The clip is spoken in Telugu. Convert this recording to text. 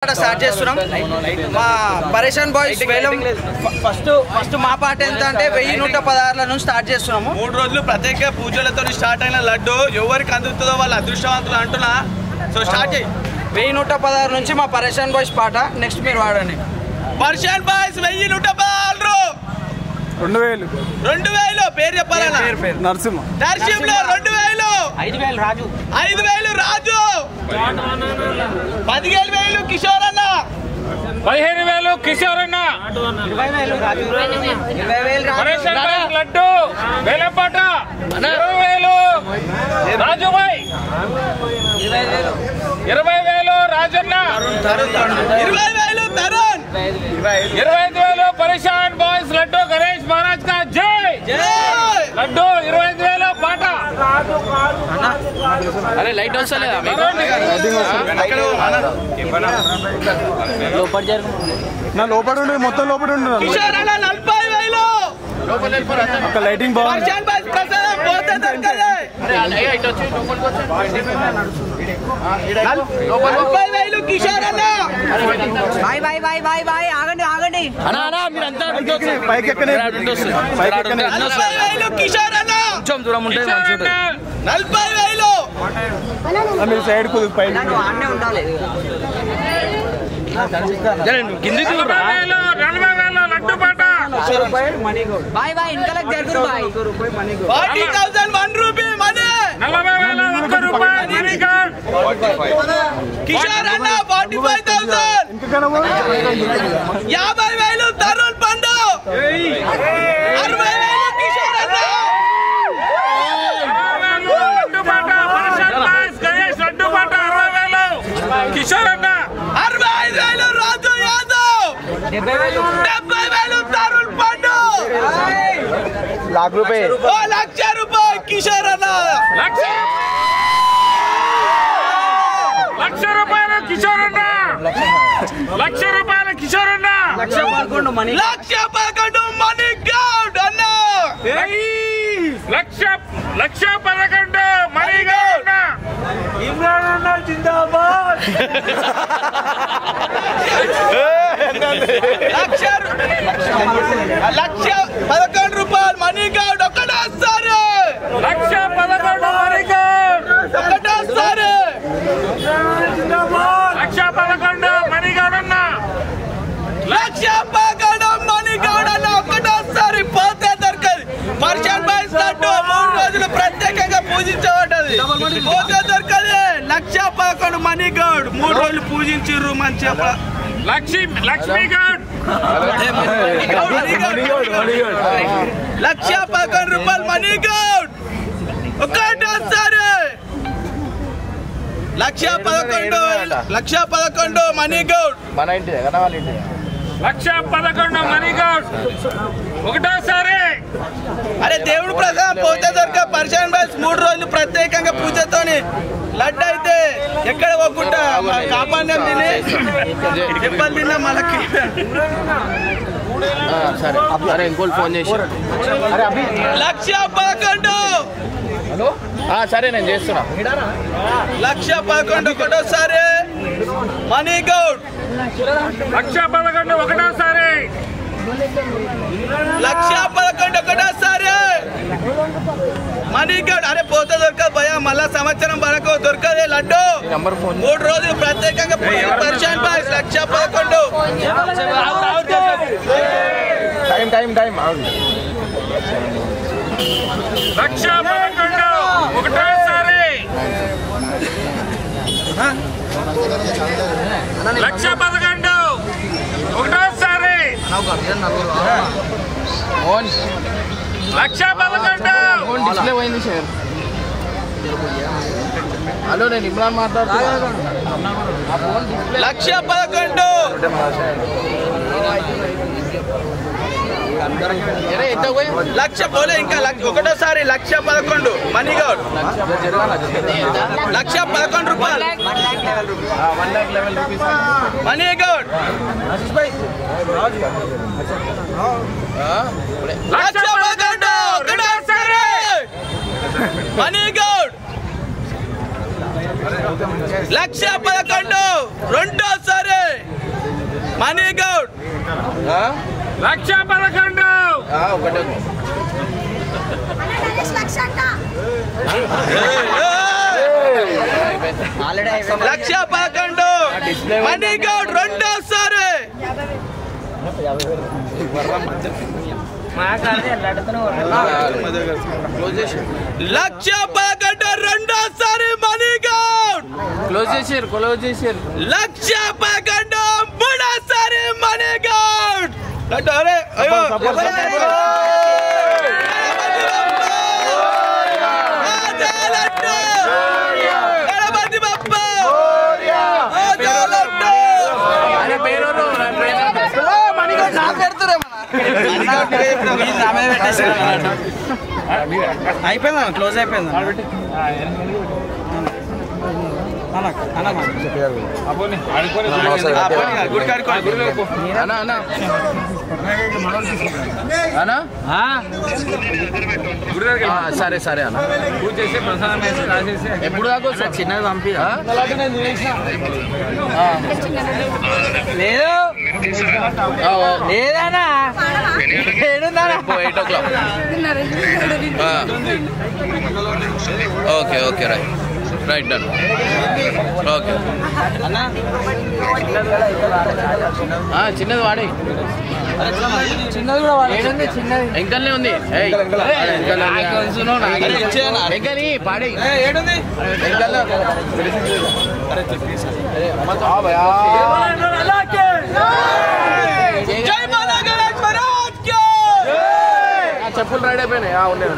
స్టార్ట్ చేస్తున్నాం మా పరేషన్ బాయ్స్ ఫస్ట్ మా పాట ఎంత అంటే 1116 నుంచి స్టార్ట్ చేస్తున్నాము. 3 రోజులు ప్రత్యేక పూజలతో స్టార్ట్ అయిన లడ్డు ఎవరికి అందుతుందో వాళ్ళ అదృష్టవంతులు అంటున్నా. సో స్టార్ట్ చేయి. 1116 నుంచి మా పరేషన్ బాయ్స్ పాట నెక్స్ట్ మీరు వాడండి. పరేషన్ బాయ్స్ 1116 2000 పేరు చెప్పాలన్నా నరసింహలో 5000 రాజు 5000 రాజు 17000 కిషోర్ అన్న 15000 కిషోర్ అన్న 20000 రాజు 20000 పరేషన్ బాయ్స్ లడ్డు వేలపాట 20000 రాజుబాయ్ 20000 రాజన్న 20000 తరుణ్ 25000 పరేషన్ బాయ్స్ లడ్డు గణేష్ మహారాజ్ కా జై లడ్డు 25000 పాట. అరే లైట్ వస్తలేదా నా లోపల ఉండే మొత్తం లోపల ఉండే కిషోర్ అన్న 40000 లైటింగ్ బాగుంది. పరేషన్ బాయ్స్ ప్రసాదం పోతే దొరకలే 40000 కిషోర్ అన్న బాయ్ ఆగండి పైకి ఎక్కనే 40000 కిషోర్ అన్న కొంచెం దూరం ఉంటే 40000 మీరు సైడ్ కు పైకి అన్నే ఉండాలి. కిందికి 40000 లడ్డు పాట బాయ్ ఇంకలకు జరుగురు బాయ్ 40001 రూపీ మనీ 40000 1 రూపాయి మనీ కార్డ్ కిషోర్ అన్న 45000 50000 తరుణ్ పండు 60000 కిషోర్ అన్న లడ్డు పాట పరేషన్ బాయ్స్ గణేష్ లడ్డు పాట 60000 కిషోర్ అన్న 65000 రాజు యాదవ్ 70000 తరుణ్ పండు ₹1,00,000 కిషోర్ అన్న లక్ష రూపాయలు కిషోర్ అన్న ₹1,00,000 కిషోర్ అన్న 111 మనీ 1,11 మనీ గౌడ్ అన్న 1,11 మనీ గౌడ్ అన్న ఇమ్రాన్ అన్న జిందాబాద్ 1,11 రూపాయలు మనీ గౌడ్ ఒకటేసారి 1,11 మనీ గౌడ్ ఒకటేసారి 1,11 మనీ గౌడ్ అన్న 1,11 మనీ గౌడ్ అన్న ఒకటేసారి పోతే దొరకదు. పరేషన్ బాయ్స్ లడ్డు 3 రోజులు ప్రత్యేకంగా పూజించబడ్డది. పోతే దొరకదు. 1,11 మనీ గౌడ్ 3 రోజులు పూజించిర్రు మంచిగా. లక్ష్మీ గౌడ్ 1,11 రూపాయలు మనీ గౌడ్ ఒకటేసారి 1,11 మనీ గౌడ్ 1,11 మనీ గౌడ్ ఒకటోసారి. అరే దేవుడు ప్రసాదం పోతే దొరక పరేషన్ బాయ్స్ 3 రోజులు ప్రత్యేకంగా పూజతోని లడ్డు అయితే ఎక్కడ పోకుండా కాపాడినాం. తిని దెబ్బలు తిన్నా మనకి. సరే ఇంకోటి ఫోన్ చేసి 1,11 సరే నేను చేస్తున్నా. 1,11 ఒకటోసారి మనీ గౌడ్ 1,11 ఒకటోసారి 1,11 ఒకటోసారి మనీ గౌడ్. అరే పోతే దొరకదు భయ మళ్ళా సంవత్సరం వరకు దొరకదే లడ్డు. 3 రోజులు ప్రత్యేకంగా పరేషన్ బాయ్స్ 1,11 1,11 ఒకటోసారి 1,11 ఒకటోసారి 1,11 హలో నేను ఇమ్రాన్ మాట్లాడుతున్నా. 1,11 లక్ష పోలే ఇంకా ఒకటోసారి 1,11 మనీ గౌడ్ 1,11 రూపాయలు మనీ గౌడ్ 1,11 ఒకటోసారి మనీ గౌడ్ 1,11 రెండోసారి మనీగౌడ్ 1,11 ఒకటే 1,11 మనీగౌడ్ రెండోసారి 1,11 రెండోసారి మనీగౌడ్ క్లోజ్ చేసారు 1,11 మూడోసారి మనీగౌడ్ అయిపోయిందా క్లోజ్ అయిపోయిందా సరే సరే అన్న పూజ చేసి ప్రసాదం వేసి రాసేసి ఎప్పుడు దాకా చిన్నది పంపి లేదు లేదన్నా 8 o'clock. Okay okay right done okay చిన్నది వాడి చిన్నది కూడా వాడేది చిన్నది ఎంకల్నే ఉంది ఎంకని పాడి ఏడుంది చెప్పులు రెడీ అయిపోయినాయి ఉన్నాయి